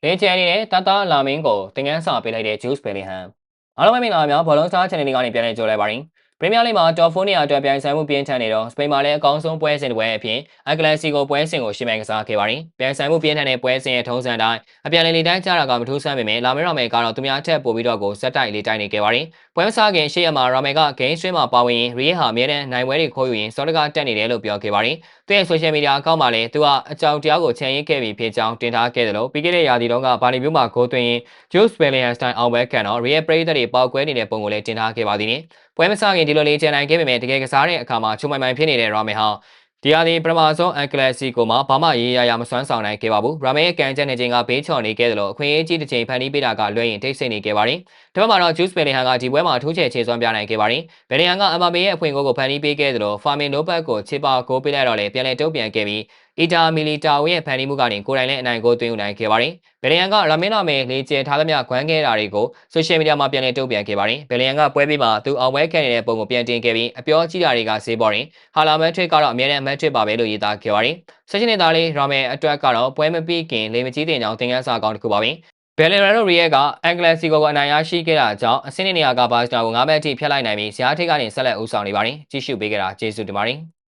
လေချယ်နေတဲ့တတလာမင်းကိုတင်ငန်းစာပေးလိုက်တဲ့ Jude Bellingham အားလုံးပဲမင်္ဂလာပါများဘောလုံးစား channel လေးကနေပြန်လည်ကြိုလိုက်ပါရင်ပရီးမီးယားလိဂ်မှာtop 4နေရာအတွက်ပြိုင်ဆိုင်မှုပြင်းထန်နေတော့စပိန်မှာလည်းအကောင်းဆုံးပွဲစဉ်တစ်ပွဲအဖြစ်အက်ကလန်စီကိုပွဲစဉ်ကိုရှင်းပြကစားခဲ့ပါတယ်။ပြိုင်ဆိုင်မှုပြင်းထန်တဲ့ပွဲစဉ်ရဲ့ထုံးစံတိုင်းအပြန်လေတိုင်းကြတာကမထူးဆန်းပေမဲ့လာမေရော်မယ်ကတော့သူများထက်ပိုပြီးတော့ကိုစက်တိုက်လေးတိုက်နေခဲ့ပါတယ်။ပွဲမစားခင်ရှေ့ရမှာရာမယ်ကဂိမ်းဆွဲမှာပါဝင်ရင်ရီယက်ဟာအမြဲတမ်းနိုင်ပွဲတွေခိုးယူရင်စောတကတက်နေတယ်လို့ပြောခဲ့ပါတယ်။သူရဲ့ social media အကောင့်မှာလည်းသူကအကြောင်းတရားကိုချန်ရေးခဲ့ပြီးဖြစ်ကြောင်းတင်ထားခဲ့တယ်လို့ပြီးခဲ့တဲ့ရာသီတုန်းကဘာလီမျိုးမှာဂိုးသွင်းရင် Jude Bellingham စတိုင်အောင်ပွဲခံတော့ Real ပရိသတ်တွေပေါက်ကွဲနေတဲ့ပုံကိုလည်းတင်ထားခဲ့ပါသေးတယ်။ပွဲမစခင်ဒီလိုလေးချန်နိုင်ခဲ့ပေမဲ့တကယ်ကစားတဲ့အခါမှာချုံမိုင်မိုင်ဖြစ်နေတဲ့ Ramen ဟာဒီဟာဒီပထမဆုံးအန်ကလစီကိုမှဘာမှရေးရမစွမ်းဆောင်နိုင်ခဲ့ပါဘူး။ Ramen ရဲ့ကန်ချက်နေချိန်ကဘေးချော်နေခဲ့တယ်လို့အခွင့်အရေးကြီးတစ်ချိန်ဖန်တီးပေးတာကလွှဲရင်တိတ်ဆိတ်နေခဲ့ပါတယ်။ဒါပေမဲ့တော့ Jude Bellingham ကဒီပွဲမှာထိုးချဲခြေစွမ်းပြနိုင်ခဲ့ပါတယ်။ Bellingham က Mbappe ရဲ့အဖွင့်ဂိုးကိုဖန်တီးပေးခဲ့တယ်လို့ Fermin Lopez ကိုချေပါဂိုးပေးလိုက်တော့လည်းပြန်လည်တုံ့ပြန်ခဲ့ပြီးEder Militao ရဲ့ဖန်တီးမှုကနေကိုယ်တိုင်လည်းအနိုင်ဂိုးသွင်းယူနိုင်ခဲ့ပါတယ်။ Bellingham က Ramen လေးကျဲထားသမျှခွမ်းခဲ့တာတွေကို social media မှာပြန်လည်တုံ့ပြန်ခဲ့ပါတယ်။ Bellingham ကပွဲပြီးမှာသူအောင်ပွဲခံနေတဲ့ပုံကိုပြန်တင်ခဲ့ပြီးအပြောကြီးတာတွေကဈေးပေါ်ရင်ဟာလာမက်ထရစ်ကတော့အမြဲတမ်းအမက်ထရစ်ပါပဲလို့ရေးသားခဲ့ပါတယ်။ဆက်ရှင်နေသားလေး Ramen အတွက်ကတော့ပွဲမပြီးခင်လေမကြီးတင်ကြောင်းသင်ခန်းစာကောင်းတစ်ခုပါပဲ။ Bellingham တို့ Real ကအန်ကလစီကိုအနိုင်ရရှိခဲ့တာကြောင့်အဆင့်နေရာကဘာစတာကို9မှတ်အထိဖျက်လိုက်နိုင်ပြီးဇယားထိပ်ကနေဆက်လက်ဦးဆောင်နေပါတယ်။ကြည့်ရှုပေးကြတာကျေးဇူးတင်ပါတယ်။